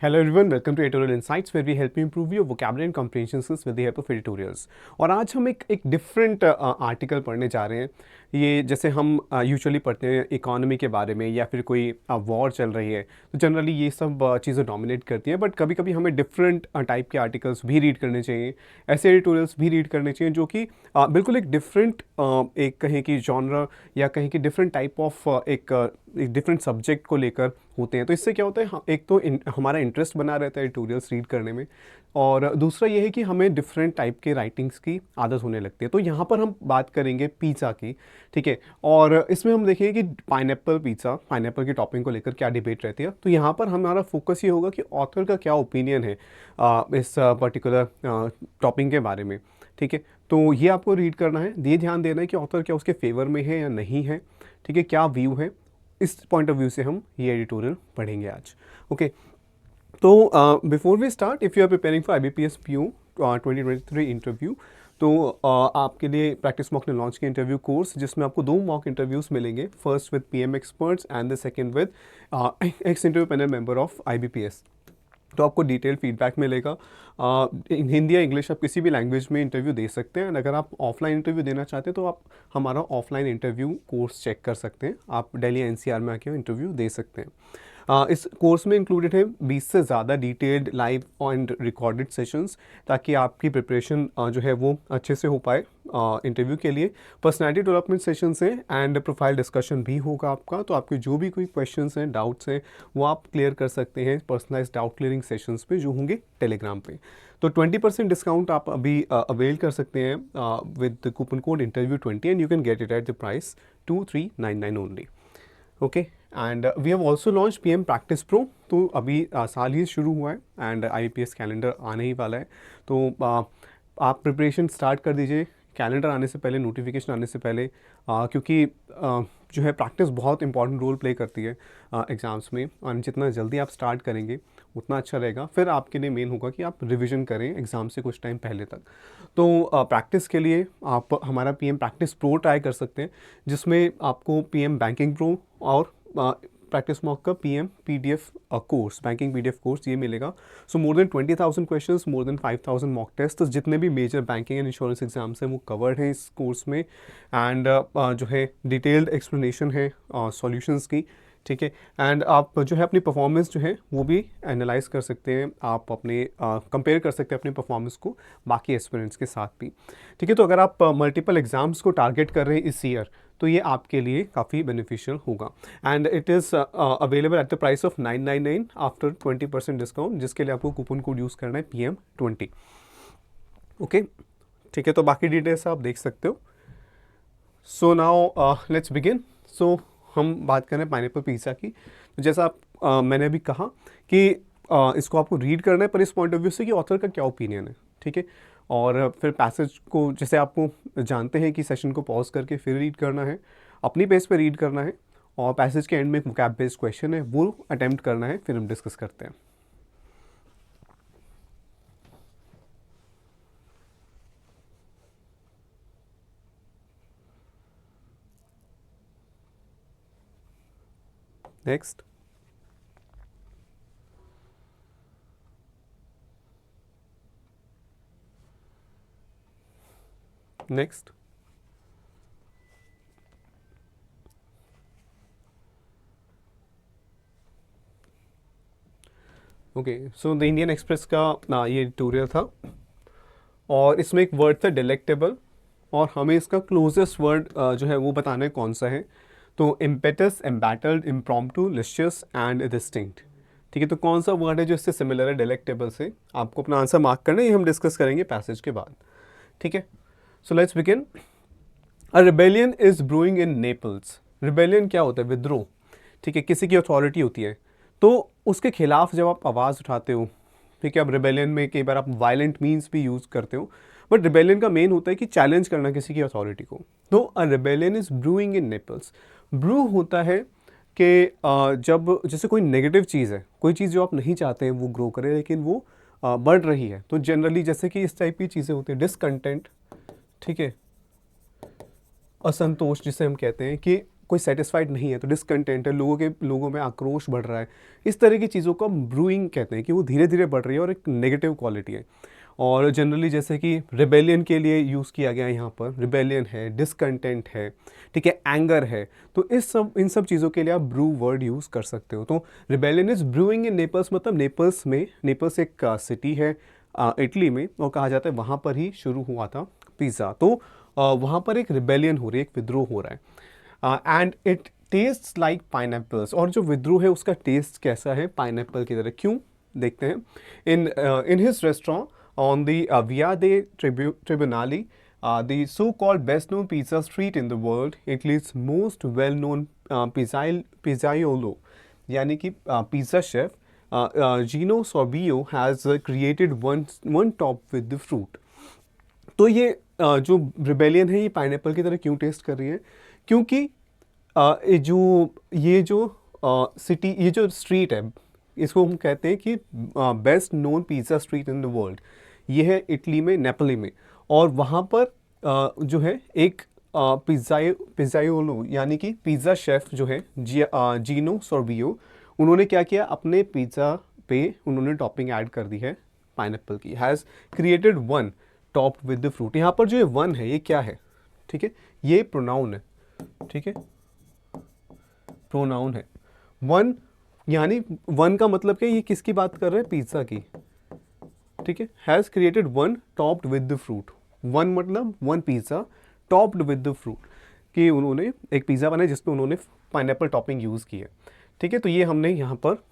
Hello everyone, welcome to Editorial Insights where we help you improve your vocabulary and comprehension skills with the help of editorials। और आज हम एक different article पढ़ने जा रहे हैं। ये जैसे हम यूजुअली पढ़ते हैं इकोनॉमी के बारे में या फिर कोई वॉर चल रही है तो जनरली ये सब चीज़ें डोमिनेट करती हैं, बट कभी कभी हमें डिफरेंट टाइप के आर्टिकल्स भी रीड करने चाहिए, ऐसे एडिटोरियल्स भी रीड करने चाहिए जो कि बिल्कुल एक डिफरेंट एक कहें कि जॉनर या कहें कि डिफरेंट टाइप ऑफ एक डिफरेंट सब्जेक्ट को लेकर होते हैं। तो इससे क्या होता है, एक तो हमारा इंटरेस्ट बना रहता है एडिटोरियल्स रीड करने में, और दूसरा ये है कि हमें डिफरेंट टाइप के राइटिंग्स की आदत होने लगती है। तो यहाँ पर हम बात करेंगे पिज़्ज़ा की, ठीक है, और इसमें हम देखेंगे कि पाइनएप्पल पिज़्ज़ा, पाइनएप्पल के टॉपिंग को लेकर क्या डिबेट रहती है। तो यहाँ पर हमारा फोकस ये होगा कि ऑथर का क्या ओपिनियन है इस पर्टिकुलर टॉपिक के बारे में, ठीक है। तो ये आपको रीड करना है, ये ध्यान देना है कि ऑथर क्या उसके फेवर में है या नहीं है, ठीक है, क्या व्यू है। इस पॉइंट ऑफ व्यू से हम ये एडिटोरियल पढ़ेंगे आज। ओके, तो before we start, if you are preparing for IBPS PO 2023 interview, तो आपके लिए प्रैक्टिस मॉक ने लॉन्च किया इंटरव्यू कोर्स, जिसमें आपको 2 मॉक इंटरव्यूज़ मिलेंगे, first with PM experts and the second with ex interview panel member of IBPS। तो आपको डिटेल फीडबैक मिलेगा। हिंदी या इंग्लिश आप किसी भी लैंग्वेज में इंटरव्यू दे सकते हैं। अगर आप ऑफलाइन इंटरव्यू देना चाहते हैं तो आप हमारा ऑफलाइन इंटरव्यू कोर्स चेक कर सकते हैं। आप दिल्ली NCR में आके इंटरव्यू दे सकते हैं। इस कोर्स में इंक्लूडेड है 20 से ज़्यादा detailed live and recorded sessions, ताकि आपकी प्रिपरेशन जो है वो अच्छे से हो पाए इंटरव्यू के लिए। पर्सनैलिटी डेवलपमेंट सेशंस हैं एंड प्रोफाइल डिस्कशन भी होगा आपका। तो आपके जो भी कोई क्वेश्चंस हैं, डाउट्स हैं, वो आप क्लियर कर सकते हैं पर्सनलाइज डाउट क्लियरिंग सेशंस पे जो होंगे टेलीग्राम पे। तो 20% डिस्काउंट आप अभी अवेल कर सकते हैं with coupon code interview20 and you can get it at the price 2399 only. Okay, and we have also launch PM practice pro. तो अभी साल ही शुरू हुआ है एंड IBPS कैलेंडर आने ही वाला है। तो आप प्रिपरेशन स्टार्ट कर दीजिए कैलेंडर आने से पहले, नोटिफिकेशन आने से पहले, क्योंकि जो है प्रैक्टिस बहुत इंपॉर्टेंट रोल प्ले करती है एग्ज़ाम्स में, और जितना जल्दी आप स्टार्ट करेंगे उतना अच्छा रहेगा। फिर आपके लिए मेन होगा कि आप रिवीजन करें एग्ज़ाम से कुछ टाइम पहले तक। तो प्रैक्टिस के लिए आप हमारा PM प्रैक्टिस प्रो ट्राई कर सकते हैं, जिसमें आपको PM बैंकिंग प्रो और प्रैक्टिस मॉक का PM PDF course, banking PDF course ये मिलेगा। So more than 20,000 questions, more than 5,000 mock test, जितने भी major banking and insurance exams हैं वो कवर्ड हैं इस कोर्स में। एंड जो है डिटेल्ड एक्सप्लेनेशन है सॉल्यूशंस की, ठीक है। एंड आप जो है अपनी परफॉर्मेंस जो है वो भी एनालाइज कर सकते हैं, आप अपने कंपेयर कर सकते हैं अपनी परफॉर्मेंस को बाकी एस्पिरेंट्स के साथ भी, ठीक है। तो अगर आप मल्टीपल एग्जाम्स को टारगेट कर रहे हैं इस ईयर, तो ये आपके लिए काफ़ी बेनिफिशियल होगा। And it is available at the price of 999 after 20% discount, जिसके लिए आपको कूपन कोड यूज़ करना है PM20। ओके, ठीक है, तो बाकी डिटेल्स आप देख सकते हो। So now let's begin. So हम बात करें पाइनएप्पल पिज़्ज़ा की। तो जैसा मैंने अभी कहा कि इसको आपको रीड करना है, पर इस पॉइंट ऑफ व्यू से कि ऑथर का क्या ओपिनियन है, ठीक है। और फिर पैसेज को, जैसे आपको जानते हैं कि सेशन को पॉज करके फिर रीड करना है, अपनी पेस पे रीड करना है, और पैसेज के एंड में एक वोकैब बेस्ड क्वेश्चन है वो अटेम्प्ट करना है, फिर हम डिस्कस करते हैं। Next, next. Okay, so the Indian express का ये ट्यूटोरियल था, और इसमें एक वर्ड था डिलेक्टेबल, और हमें इसका क्लोजेस्ट वर्ड जो है वो बताना है कौन सा है। तो impetus, embattled, impromptu, luscious and distinct, ठीक है। तो कौन सा वर्ड है जो इससे सिमिलर है डिलेक्टेबल से, आपको अपना आंसर मार्क करना है, ये हम डिस्कस करेंगे पैसेज के बाद, ठीक है। So let's begin. A rebellion is brewing in Naples. Rebellion क्या होता है? विद्रोह, ठीक है। किसी की अथॉरिटी होती है तो उसके खिलाफ जब आप आवाज़ उठाते हो, ठीक है। अब रिबेलियन में कई बार आप वायलेंट मीन्स भी यूज़ करते हो, बट रिबेलियन का मेन होता है कि चैलेंज करना किसी की अथॉरिटी को। तो a rebellion is brewing in Naples. Brew होता है कि जब जैसे कोई नेगेटिव चीज़ है, कोई चीज़ जो आप नहीं चाहते हैं वो ग्रो करे, लेकिन वो बढ़ रही है। तो जनरली जैसे कि इस टाइप की चीज़ें होती हैं, डिसकंटेंट, ठीक है, असंतोष जिसे हम कहते हैं कि कोई सेटिस्फाइड नहीं है, तो डिसकंटेंट है, लोगों में आक्रोश बढ़ रहा है, इस तरह की चीज़ों को हम ब्रूइंग कहते हैं कि वो धीरे धीरे बढ़ रही है और एक नेगेटिव क्वालिटी है। और जनरली जैसे कि रिबेलियन के लिए यूज़ किया गया है यहाँ पर, रिबेलियन है, डिसकंटेंट है, ठीक है, एंगर है, तो इन सब चीज़ों के लिए आप ब्रू वर्ड यूज़ कर सकते हो। तो rebellion is brewing in Naples, मतलब नेपल्स एक सिटी है इटली में, और कहा जाता है वहाँ पर ही शुरू हुआ था पिज़्ज़ा। तो वहाँ पर एक रिबेलियन हो रही है, एक विद्रोह हो रहा है, and it taste like pineapples. और जो विद्रोह है उसका टेस्ट कैसा है, पाइनएप्पल की तरह। क्यों, देखते हैं। In his restaurant on the Via dei Tribunali, the so-called best-known pizza street in the world, Italy's most well-known pizzaiolo, यानी कि pizza chef Gino Sorbio has created one top with the fruit। तो ये जो rebellion है ये pineapple की तरह क्यों टेस्ट कर रही है, क्योंकि ये जो सिटी, ये जो स्ट्रीट है, इसको हम कहते हैं कि best known pizza street in the world, ये है इटली में, नेपोली में। और वहाँ पर जो है एक पिज़्ज़ाइओलो यानी कि पिज़्ज़ा शेफ़ जो है जीनो सोर्बियो, उन्होंने क्या किया, अपने पिज़्ज़ा पे उन्होंने टॉपिंग ऐड कर दी है पाइनएप्पल की। Has created one top with the fruit. यहाँ पर जो ये वन है ये क्या है, ठीक है, ये प्रोनाउन है, ठीक है, प्रोनाउन है। वन यानी वन का मतलब क्या, ये किसकी बात कर रहे हैं, पिज़्ज़ा की, ठीक है। Has created one topped with the fruit, one मतलब one pizza topped with the fruit, कि उन्होंने एक पिज़्ज़ा बनाया जिसमें उन्होंने पाइनएप्पल टॉपिंग यूज़ की है, ठीक है। तो ये हमने यहाँ पर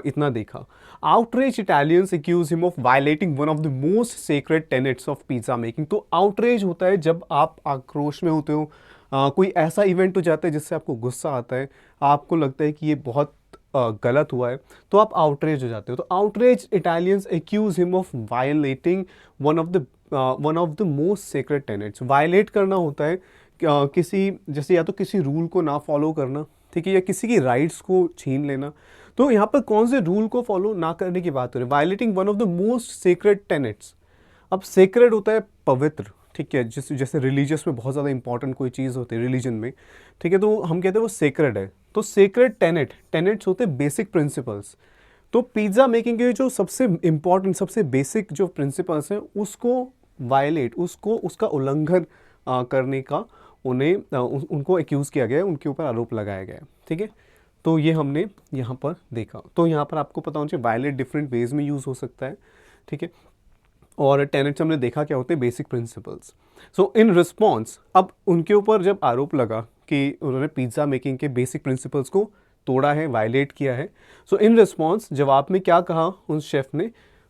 इतना देखा। Outrage Italians accuse him of violating one of the most sacred tenets of pizza making. तो आउटरेज होता है जब आप आक्रोश में होते हो, कोई ऐसा इवेंट हो जाता है जिससे आपको गुस्सा आता है, आपको लगता है कि ये बहुत गलत हुआ है, तो आप आउटरेज हो जाते हो। तो outrage Italians accuse him of violating one of the most sacred tenets. Violate करना होता है किसी, जैसे या तो किसी रूल को ना फॉलो करना, ठीक है, या किसी की राइट्स को छीन लेना। तो यहाँ पर कौन से रूल को फॉलो ना करने की बात हो रही है, violating one of the most sacred tenets. अब सेक्रेड होता है पवित्र, ठीक है, जैसे रिलीजियस में बहुत ज़्यादा इंपॉर्टेंट कोई चीज़ होती है रिलीजन में, ठीक है, तो हम कहते हैं वो सेक्रेड है। तो सेक्रेड टेनेट्स होते हैं बेसिक प्रिंसिपल्स। तो पिज़्ज़ा मेकिंग के जो सबसे इंपॉर्टेंट, सबसे बेसिक जो प्रिंसिपल्स हैं, उसको वायलेट, उसका उल्लंघन करने का उनको एक्यूज़ किया गया है, उनके ऊपर आरोप लगाया गया है, ठीक है। तो ये हमने यहाँ पर देखा। तो यहाँ पर आपको पता होना चाहिए वायलेट डिफरेंट वेज में यूज़ हो सकता है, ठीक है। और टेनेट्स हमने देखा क्या होते हैं, basic principles. So in response, अब उनके ऊपर जब आरोप लगा कि उन्होंने पिज़्ज़ा मेकिंग के बेसिक प्रिंसिपल्स को तोड़ा है, वायलेट किया है, सो इन रिस्पॉन्स जवाब में क्या कहा उस शेफ़ ने,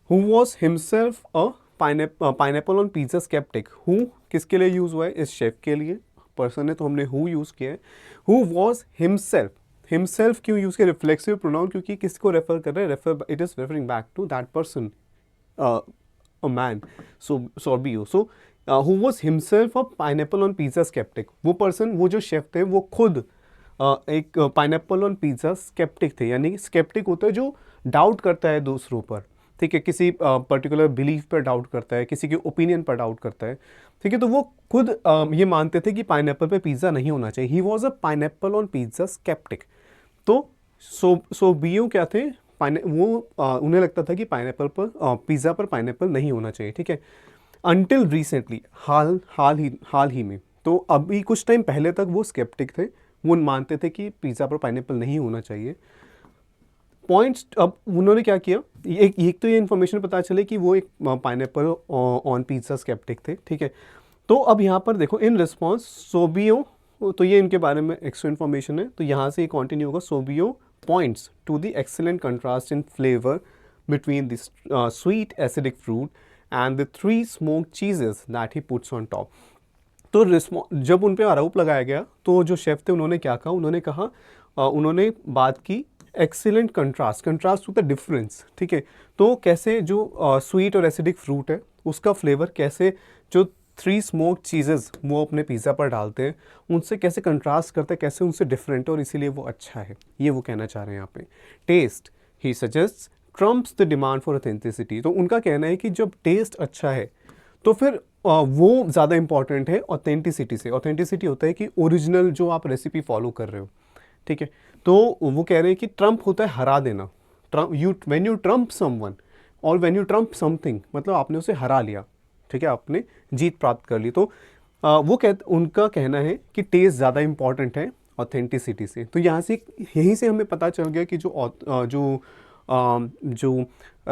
who was himself a pineapple on pizza skeptic. Who किसके लिए यूज़ हुआ है, इस शेफ़ के लिए, पर्सन है, तो हमने हु यूज़ किया है। हु वॉज हिमसेल्फ क्यों यूज़ किया, रिफ्लेक्सिव प्रोनाउन, क्योंकि किसको रेफर कर रहे हैं, it is referring back to that person, a man, Sorbio, so who was himself a pineapple on pizza skeptic। वो पर्सन, वो जो शेफ थे, वो खुद एक पाइनएप्पल ऑन पिज़्ज़ा स्केप्टिक थे। यानी स्केप्टिक होता है जो डाउट करता है दूसरों पर, ठीक है, किसी पर्टिकुलर बिलीफ पर डाउट करता है, किसी के ओपिनियन पर डाउट करता है, ठीक है। तो वो खुद ये मानते थे कि पाइनएप्पल पे पिज़्ज़ा नहीं होना चाहिए। He was a pineapple on pizza skeptic. तो सोबियो क्या थे, वो उन्हें लगता था कि पाइनएप्पल पर पिज़्ज़ा पर पाइनएप्पल नहीं होना चाहिए, ठीक है। अनटिल रिसेंटली, हाल ही में, तो अभी कुछ टाइम पहले तक वो स्केप्टिक थे, वो मानते थे कि पिज़्ज़ा पर पाइनएप्पल नहीं होना चाहिए। पॉइंट्स, अब उन्होंने क्या किया, एक तो ये इन्फॉर्मेशन पता चले कि वो एक पाइनएप्पल ऑन पिज़्ज़ा स्केप्टिक थे, ठीक है। तो अब यहाँ पर देखो, इन रिस्पॉन्स सोबियो, तो ये इनके बारे में एक्स्ट्रा इन्फॉर्मेशन है, तो यहाँ से ये कंटिन्यू होगा। सोबियो points to the excellent contrast in flavor between the sweet acidic fruit and the 3 smoked cheeses that he puts on top। तो जब उन पे आरोप लगाया गया, तो जो शेफ थे उन्होंने क्या कहा, उन्होंने बात की एक्सीलेंट कंट्रास्ट होता है डिफरेंस, ठीक है। तो कैसे जो स्वीट और एसिडिक फ्रूट है उसका फ्लेवर कैसे जो 3 स्मोक्ड चीज़ेज़ वो अपने पिज़्ज़ा पर डालते हैं, उनसे कैसे कंट्रास्ट करते हैं, कैसे उनसे डिफरेंट है, और इसीलिए वो अच्छा है, ये वो कहना चाह रहे हैं यहाँ पे। Taste, he suggest, trumps the demand for authenticity. तो उनका कहना है कि जब टेस्ट अच्छा है तो फिर वो ज़्यादा इंपॉर्टेंट है ऑथेंटिसिटी से। ऑथेंटिसिटी होता है कि ओरिजिनल जो आप रेसिपी फॉलो कर रहे हो, ठीक है। तो वो कह रहे हैं कि ट्रम्प होता है हरा देना। Trump, when you Trump someone और व्हेन यू ट्रम्प समथिंग, मतलब आपने उसे हरा लिया, ठीक है, आपने जीत प्राप्त कर ली। तो उनका कहना है कि टेस्ट ज़्यादा इंपॉर्टेंट है ऑथेंटिसिटी से। तो यहाँ से, यहीं से हमें पता चल गया कि जो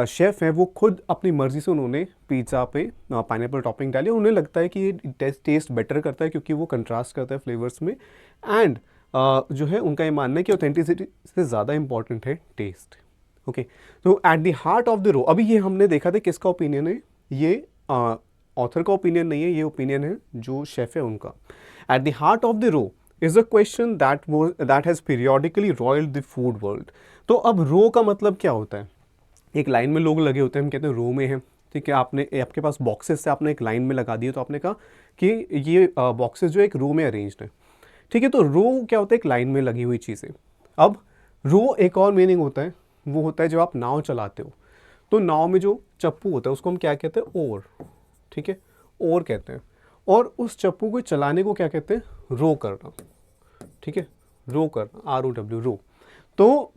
शेफ़ है वो खुद अपनी मर्ज़ी से उन्होंने पिज़्ज़ा पे पाइनएप्पल टॉपिंग डाली। उन्हें लगता है कि ये टेस्ट बेटर करता है क्योंकि वो कंट्रास्ट करता है फ्लेवर्स में। एंड जो है उनका ये मानना है कि ऑथेंटिसिटी से ज़्यादा इंपॉर्टेंट है टेस्ट। ओके, तो at the heart of the row, अभी ये हमने देखा था किसका ओपिनियन है, ये ऑथर का ओपिनियन नहीं है, ये ओपिनियन है जो शेफ़ है उनका। At the heart of the row is a question that has periodically roiled the food world. तो अब रो का मतलब क्या होता है? एक लाइन में लोग लगे होते हैं, हम कहते हैं रो में है, ठीक है। आपके पास बॉक्सेस से आपने एक लाइन में लगा दिए, तो आपने कहा कि ये बॉक्सेस जो एक रो में अरेंज्ड है, ठीक है। तो रो क्या होता है? एक लाइन में लगी हुई चीज़ें। अब रो एक और मीनिंग होता है, वो होता है जब आप नाव चलाते हो, तो नाव में जो चप्पू होता है उसको हम क्या कहते हैं? ओर, ठीक है, ओर कहते हैं। और उस चप्पू को चलाने को क्या कहते हैं? रो करना, ठीक है, रो करना, ROW, रो। तो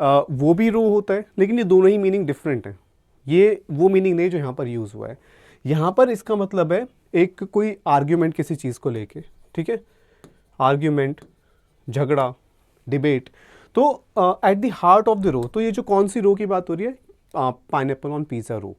वो भी रो होता है, लेकिन ये दोनों ही मीनिंग डिफरेंट हैं। ये वो मीनिंग नहीं जो यहाँ पर यूज़ हुआ है। यहाँ पर इसका मतलब है एक कोई आर्ग्यूमेंट किसी चीज़ को लेके, ठीक है, आर्ग्यूमेंट, झगड़ा, डिबेट। तो at the heart of the row, तो ये जो कौन सी रो की बात हो रही है? पाइनएप्पल ऑन पिज़्ज़ा रो,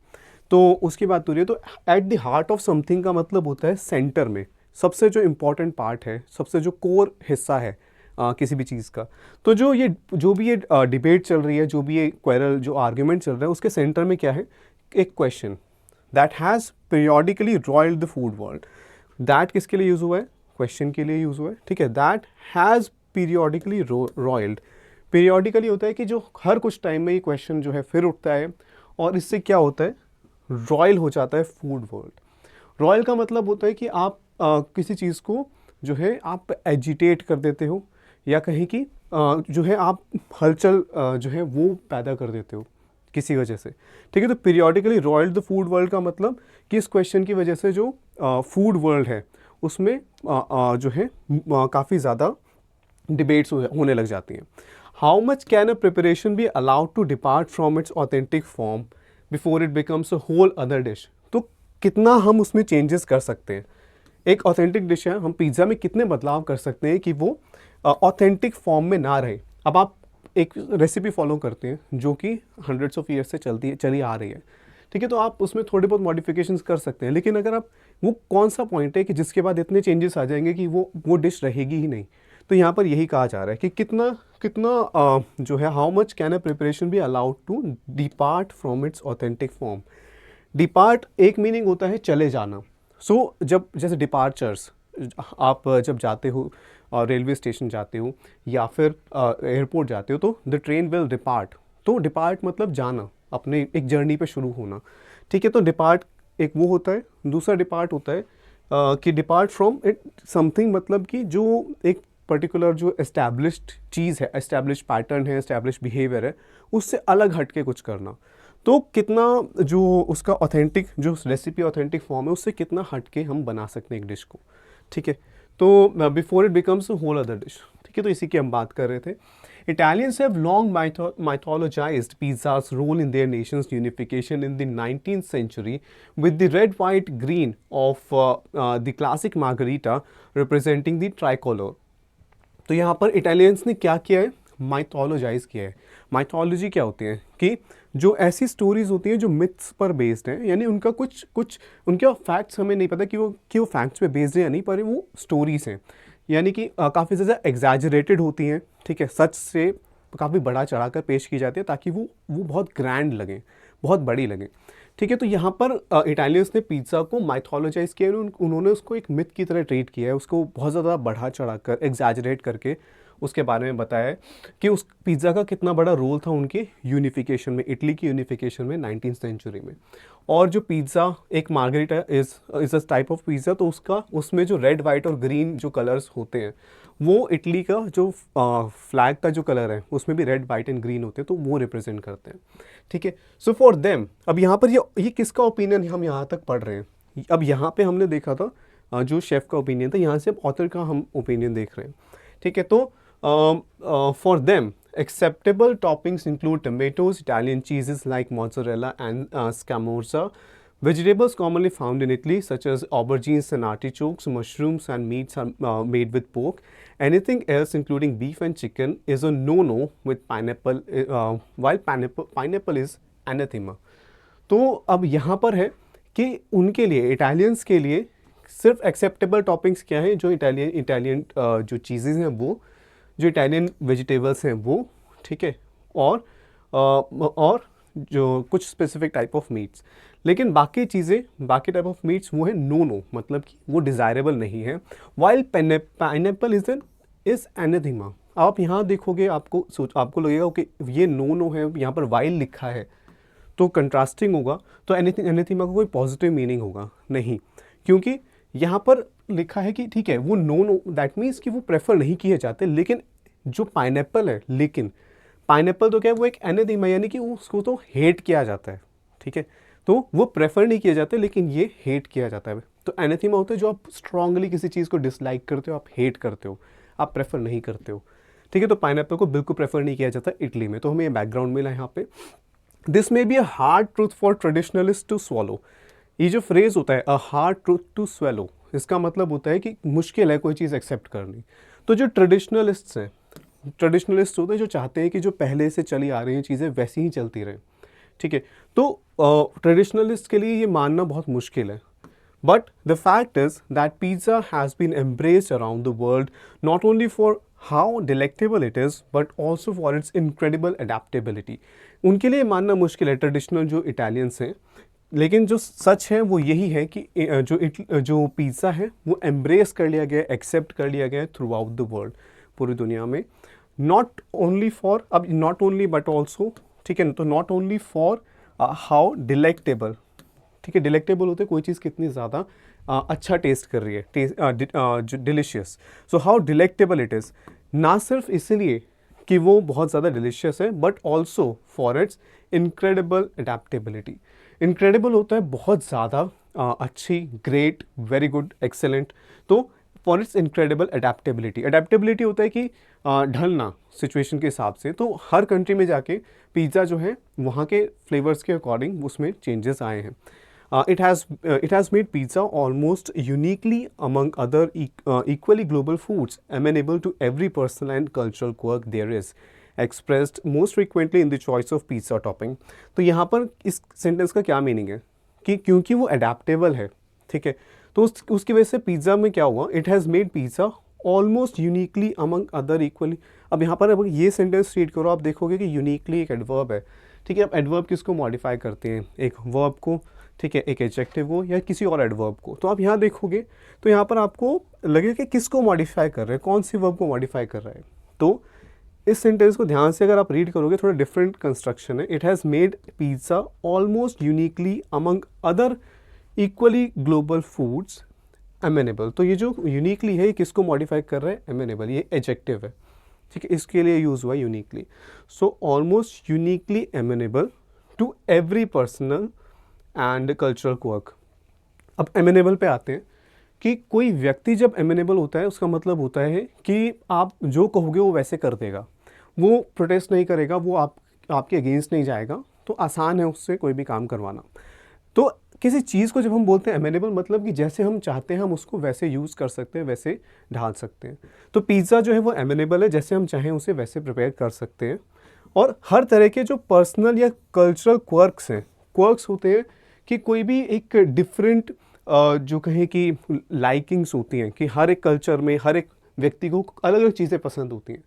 तो उसकी बात हो रही है। तो at the heart of something का मतलब होता है सेंटर में, सबसे जो इम्पोर्टेंट पार्ट है, सबसे जो कोर हिस्सा है किसी भी चीज़ का। तो जो भी ये डिबेट चल रही है, जो भी ये क्वेरल, जो आर्ग्यूमेंट चल रहा है, उसके सेंटर में क्या है? एक question that has periodically roiled the food world. That किसके लिए यूज़ हुआ है? क्वेश्चन के लिए यूज़ हुआ है, ठीक है। That has periodically roiled. Periodically होता है कि जो हर कुछ टाइम में ये क्वेश्चन जो है फिर उठता है, और इससे क्या होता है? रॉयल हो जाता है फूड वर्ल्ड। रॉयल का मतलब होता है कि आप किसी चीज़ को जो है आप एजिटेट कर देते हो, या कहीं की जो है आप हलचल जो है वो पैदा कर देते हो किसी वजह से, ठीक है। तो periodically roiled the food world का मतलब कि इस क्वेश्चन की वजह से जो फूड वर्ल्ड है उसमें जो है काफ़ी ज़्यादा डिबेट्स होने लग जाती हैं। How much can a preparation be allowed to depart from its authentic form before it becomes a whole other dish. तो कितना हम उसमें चेंजेस कर सकते हैं? एक ऑथेंटिक डिश है, हम पिज़्ज़ा में कितने बदलाव कर सकते हैं कि वो ऑथेंटिक फॉर्म में ना रहे। अब आप एक रेसिपी फॉलो करते हैं जो कि हंड्रेड्स ऑफ ईयर्स से चली आ रही है, ठीक है, तो आप उसमें थोड़े बहुत मॉडिफिकेशंस कर सकते हैं। लेकिन अगर आप, वो कौन सा पॉइंट है कि जिसके बाद इतने चेंजेस आ जाएंगे कि वो डिश रहेगी ही नहीं? तो यहाँ पर यही कहा जा रहा है कि कितना कितना जो है, how much can a preparation be allowed to depart from its authentic form. Depart एक मीनिंग होता है चले जाना। सो जब जैसे डिपार्चर्स, आप जब जाते हो रेलवे स्टेशन जाते हो या फिर एयरपोर्ट जाते हो, तो द ट्रेन विल डिपार्ट। तो डिपार्ट मतलब जाना, अपने एक जर्नी पे शुरू होना, ठीक है। तो डिपार्ट एक वो होता है। दूसरा डिपार्ट होता है कि डिपार्ट फ्रॉम इट समथिंग, मतलब कि जो एक पर्टिकुलर जो एस्टैब्लिश्ड चीज़ है, एस्टैब्लिश पैटर्न है, एस्टैब्लिश बिहेवियर है, उससे अलग हट के कुछ करना। तो कितना जो उसका ऑथेंटिक, जो रेसिपी ऑथेंटिक फॉर्म है, उससे कितना हट के हम बना सकते हैं एक डिश को, ठीक है। तो before it becomes a whole other dish, ठीक है। तो इसी की हम बात कर रहे थे। Italians have long mythologized pizza's role in their nation's unification in the 19th century, with the red, white, green of the classic margherita representing the tricolor. तो यहाँ पर इटालियंस ने क्या किया है? माइथोलॉजाइज किया है। माइथोलॉजी क्या होती है? कि जो ऐसी स्टोरीज होती हैं जो मिथ्स पर बेस्ड हैं, यानी उनका कुछ उनके फैक्ट्स हमें नहीं पता कि वो फैक्ट्स पे बेस्ड है या नहीं, पर वो स्टोरीज हैं, यानी कि काफ़ी ज़्यादा एग्जैजरेटेड होती हैं, ठीक है, सच से काफ़ी बड़ा चढ़ाकर पेश की जाती है ताकि वो बहुत ग्रैंड लगे, बहुत बड़ी लगे, ठीक है। तो यहाँ पर इटालियंस ने पिज़्ज़ा को माइथोलॉजाइज किया, उन्होंने उसको एक मिथ की तरह ट्रीट किया है, उसको बहुत ज़्यादा बढ़ा चढ़ाकर एग्जैजरेट करके उसके बारे में बताया है कि उस पिज़्ज़ा का कितना बड़ा रोल था उनके यूनिफिकेशन में, इटली की यूनिफिकेशन में 19th सेंचुरी में। और जो पिज़्ज़ा एक margherita is a type of pizza, तो उसमें जो रेड, वाइट और ग्रीन जो कलर्स होते हैं, वो इटली का जो फ्लैग का जो कलर है उसमें भी रेड, वाइट एंड ग्रीन होते हैं, तो वो रिप्रेजेंट करते हैं, ठीक है। सो फॉर देम, अब यहाँ पर ये किसका ओपिनियन हम यहाँ तक पढ़ रहे हैं? अब यहाँ पे हमने देखा था जो शेफ़ का ओपिनियन था, यहाँ से अब ऑथर का हम ओपिनियन देख रहे हैं। ठीक है, तो for them acceptable toppings include tomatoes, Italian cheeses like mozzarella and scamorza, vegetables commonly found in Italy such as aubergines and artichokes, mushrooms and meats are made with pork. Anything else including beef and chicken is a no-no with pineapple, while pineapple is anathema. तो अब यहाँ पर है कि उनके लिए, Italians के लिए सिर्फ एक्सेप्टेबल टॉपिंग्स क्या हैं, जो इटालियन जो चीज़ें हैं वो, जो इटालियन वेजिटेबल्स हैं वो, ठीक है, और जो कुछ स्पेसिफिक टाइप ऑफ मीट्स। लेकिन बाकी चीज़ें, बाकी टाइप ऑफ मीट्स वो है नो, मतलब कि वो डिज़ायरेबल नहीं है। While pineapple is anathema. आप यहाँ देखोगे, आपको लगेगा कि ये नो है, यहाँ पर वाइल लिखा है तो कंट्रास्टिंग होगा, तो एनाथेमा का कोई पॉजिटिव मीनिंग होगा नहीं, क्योंकि यहाँ पर लिखा है कि ठीक है वो नो, दैट मीन्स कि वो प्रेफर नहीं किए जाते। लेकिन जो पाइनएप्पल है, लेकिन पाइनएप्पल तो क्या है, वो एक एनाथेमा, यानी कि उसको तो हेट किया जाता है। ठीक है, तो वो प्रेफर नहीं किए जाते, लेकिन ये हेट किया जाता है। तो एनाथेमा होता है जो आप स्ट्रांगली किसी चीज़ को डिसलाइक करते हो, आप हेट करते हो, आप प्रेफर नहीं करते हो। ठीक है, तो पाइनएप्पल को बिल्कुल प्रेफर नहीं किया जाता इटली में। तो हमें ये बैकग्राउंड मिला यहाँ पे। This may be a hard truth for traditionalist to swallow. ये जो फ्रेज होता है a hard truth to swallow, इसका मतलब होता है कि मुश्किल है कोई चीज़ एक्सेप्ट करनी। तो जो ट्रेडिशनलिस्ट हैं, ट्रेडिशनलिस्ट होते हैं जो चाहते हैं कि जो पहले से चली आ रही हैं चीज़ें वैसी ही चलती रहें। ठीक है, तो ट्रेडिशनलिस्ट के लिए ये मानना बहुत मुश्किल है। But the fact is that pizza has been embraced around the world not only for how delectable it is but also for its incredible adaptability. उनके लिए मानना मुश्किल है, ट्रेडिशनल जो इटालियंस हैं, लेकिन जो सच है वो यही है कि जो पिज़्ज़ा है वो एम्ब्रेस कर लिया गया, एक्सेप्ट कर लिया गया थ्रू आउट द वर्ल्ड, पूरी दुनिया में। नॉट ओनली फॉर, अब नॉट ओनली बट ऑल्सो, ठीक है, तो not only for how delectable, ठीक है, डिलेक्टेबल होते कोई चीज़ कितनी ज़्यादा अच्छा टेस्ट कर रही है, taste delicious, so how delectable it is, ना सिर्फ इसलिए कि वो बहुत ज़्यादा डिलीशियस है but also for its incredible adaptability. Incredible होता है बहुत ज़्यादा अच्छी, ग्रेट, वेरी गुड, एक्सेलेंट। तो for its incredible adaptability, adaptability होता है कि ढलना सिचुएशन के हिसाब से। तो हर कंट्री में जाके पिज़्ज़ा जो है वहाँ के फ्लेवर्स के अकॉर्डिंग उसमें चेंजेस आए हैं। It has made pizza almost uniquely among other equally global foods, amenable to every personal and cultural quirk there is, expressed most frequently in the choice of pizza topping. तो यहाँ पर इस sentence का क्या meaning है कि क्योंकि वो अडेप्टेबल है, ठीक है, तो उसकी वजह से पिज़्ज़ा में क्या हुआ, it has made pizza almost uniquely among other equally. अब यहाँ पर अब ये सेंटेंस रीड करो, आप देखोगे कि यूनिकली एक एडवर्ब है। ठीक है, अब एडवर्ब किसको मॉडिफाई करते हैं, एक वर्ब को, ठीक है, एक एडजेक्टिव को या किसी और एडवर्ब को। तो आप यहाँ देखोगे तो यहाँ पर आपको लगेगा कि किसको मॉडिफाई कर रहे हैं, कौन सी वर्ब को मॉडिफाई कर रहा है। तो इस सेंटेंस को ध्यान से अगर आप रीड करोगे, थोड़ा डिफरेंट कंस्ट्रक्शन है। It has made pizza almost uniquely among other equally global foods एमेनेबल। तो ये जो यूनिकली है ये किसको मॉडिफाई कर रहा है, एमेनेबल, ये एडजेक्टिव है, ठीक है, इसके लिए यूज़ हुआ uniquely. So almost uniquely amenable to every personal and cultural quirk. अब एमेनेबल पे आते हैं कि कोई व्यक्ति जब एमेनेबल होता है उसका मतलब होता है कि आप जो कहोगे वो वैसे कर देगा, वो प्रोटेस्ट नहीं करेगा, वो आपके अगेंस्ट नहीं जाएगा, तो आसान है उससे कोई भी काम करवाना। तो किसी चीज़ को जब हम बोलते हैं एमेनेबल, मतलब कि जैसे हम चाहते हैं हम उसको वैसे यूज़ कर सकते हैं, वैसे ढाल सकते हैं। तो पिज़्ज़ा जो है वो एमेनेबल है, जैसे हम चाहें उसे वैसे प्रिपेयर कर सकते हैं। और हर तरह के जो पर्सनल या कल्चरल क्वर्क्स हैं, क्वर्क्स होते हैं कि कोई भी एक डिफरेंट जो कहें कि लाइकिंग्स होती हैं, कि हर एक कल्चर में हर एक व्यक्ति को अलग अलग चीज़ें पसंद होती हैं,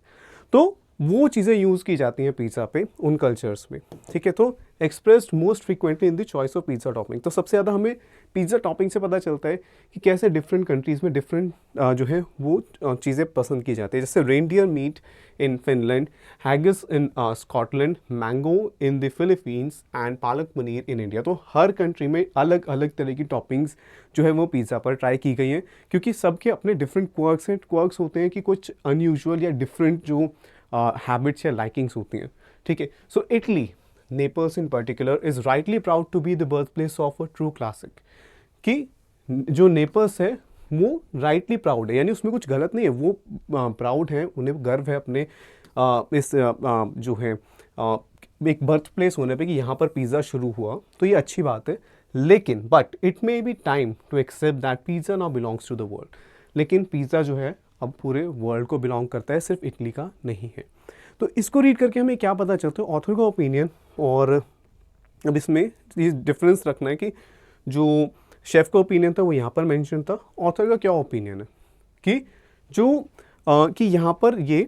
तो वो चीज़ें यूज़ की जाती हैं पिज़्ज़ा पे उन कल्चर्स में, ठीक है। तो expressed most frequently in the choice of pizza topping. तो सबसे ज़्यादा हमें पिज़्ज़ा टॉपिंग से पता चलता है कि कैसे डिफरेंट कंट्रीज़ में डिफरेंट जो है वो चीज़ें पसंद की जाती है। जैसे reindeer meat in Finland, haggis in Scotland, mango in the Philippines and palak paneer in India. तो हर कंट्री में अलग अलग तरह की टॉपिंग्स जो है वो पिज़्ज़ा पर ट्राई की गई हैं, क्योंकि सबके अपने डिफरेंट क्वर्क्स हैं। क्वर्क्स होते हैं कि कुछ अनयूजुअल या डिफरेंट जो हैबिट्स या लाइकिंग्स होती हैं, ठीक है। So Italy, Naples in particular, is rightly proud to be the birth place of a true classic. कि जो नेपर्स है वो राइटली प्राउड है, यानी उसमें कुछ गलत नहीं है, वो प्राउड है, उन्हें गर्व है अपने इस जो है एक बर्थ प्लेस होने पे कि यहाँ पर पिज़्ज़ा शुरू हुआ, तो ये अच्छी बात है। लेकिन but it may be time to accept that pizza now belongs to the world. लेकिन पिज़्ज़ा जो है अब पूरे वर्ल्ड को बिलोंग करता है, सिर्फ इटली का नहीं है। तो इसको रीड करके हमें क्या पता चलता है, ऑथर का ओपिनियन। और अब इसमें ये डिफरेंस रखना है कि जो शेफ़ का ओपिनियन था वो यहाँ पर मेंशन था, ऑथर का क्या ओपिनियन है कि जो कि यहाँ पर ये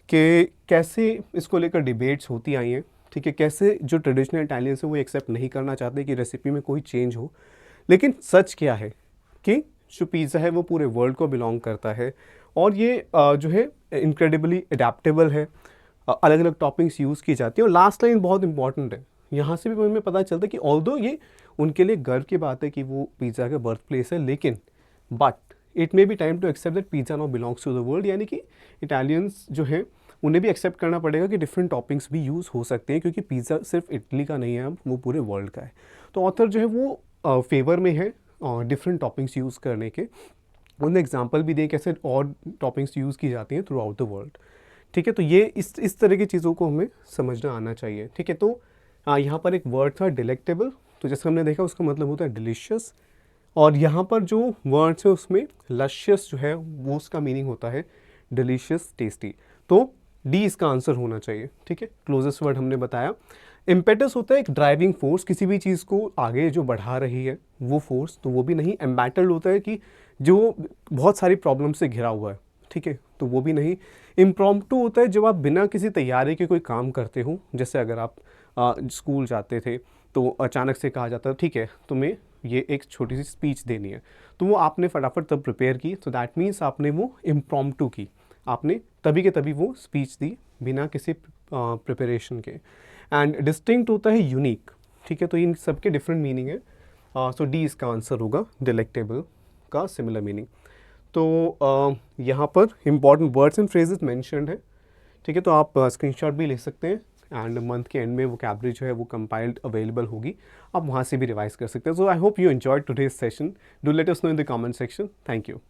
कि कैसे इसको लेकर डिबेट्स होती आई हैं, ठीक है, कैसे जो ट्रेडिशनल इटालियंस है वो एक्सेप्ट नहीं करना चाहते कि रेसिपी में कोई चेंज हो। लेकिन सच क्या है कि जो पिज़्ज़ा है वो पूरे वर्ल्ड को बिलोंग करता है, और ये जो है इनक्रेडिबली अडेप्टेबल है, अलग अलग टॉपिंग्स यूज़ की जाती है। और लास्ट लाइन बहुत इंपॉर्टेंट है, यहाँ से भी हमें पता चलता है कि ऑल्दो ये उनके लिए गर्व की बात है कि वो पिज़्ज़ा का बर्थ प्लेस है, लेकिन but it may be time to accept that pizza now belongs to the world, यानी कि इटालियंस जो है उन्हें भी एक्सेप्ट करना पड़ेगा कि डिफरेंट टॉपिंग्स भी यूज़ हो सकते हैं, क्योंकि पिज़्ज़ा सिर्फ इटली का नहीं है, अब वो पूरे वर्ल्ड का है। तो ऑथर जो है वो फेवर में है डिफरेंट टॉपिंग्स यूज़ करने के। उन्होंने एग्जांपल भी दिए कैसे और टॉपिंग्स यूज़ की जाती हैं थ्रू आउट द वर्ल्ड, ठीक है। तो ये इस तरह की चीज़ों को हमें समझना आना चाहिए, ठीक है। तो यहाँ पर एक वर्ड था डिलेक्टेबल, तो जैसे हमने देखा उसका मतलब होता है डिलीशियस। और यहाँ पर जो वर्ड्स है उसमें लशियस जो है वो उसका मीनिंग होता है डिलीशियस, टेस्टी। तो डी इसका आंसर होना चाहिए, ठीक है। क्लोजेस्ट वर्ड हमने बताया। इम्पेटस होता है एक ड्राइविंग फोर्स, किसी भी चीज़ को आगे जो बढ़ा रही है वो फोर्स, तो वो भी नहीं। एम्बैटल्ड होता है कि जो बहुत सारी प्रॉब्लम से घिरा हुआ है, ठीक है, तो वो भी नहीं। इम्प्रॉम्प्टू होता है जब आप बिना किसी तैयारी के कोई काम करते हो, जैसे अगर आप स्कूल जाते थे तो अचानक से कहा जाता है ठीक है तुम्हें ये एक छोटी सी स्पीच देनी है, तो वो आपने फटाफट तब प्रिपेयर की, तो दैट मीन्स आपने वो इम्प्रॉम्प्टू की, आपने तभी के तभी वो स्पीच दी बिना किसी प्रिपरेशन के। एंड डिस्टिंक्ट होता है यूनिक, ठीक है। तो इन सब के डिफरेंट मीनिंग है, सो डी इसका आंसर होगा डिलेक्टेबल का सिमिलर मीनिंग। तो यहाँ पर important words and phrases mentioned है, ठीक है। तो आप स्क्रीनशॉट भी ले सकते हैं, एंड मंथ के एंड में वोकैबुलरी जो है वो कंपाइल्ड अवेलेबल होगी, आप वहाँ से भी रिवाइज कर सकते हैं। So I hope you enjoyed today's session. Do let us know in the comment section. Thank you.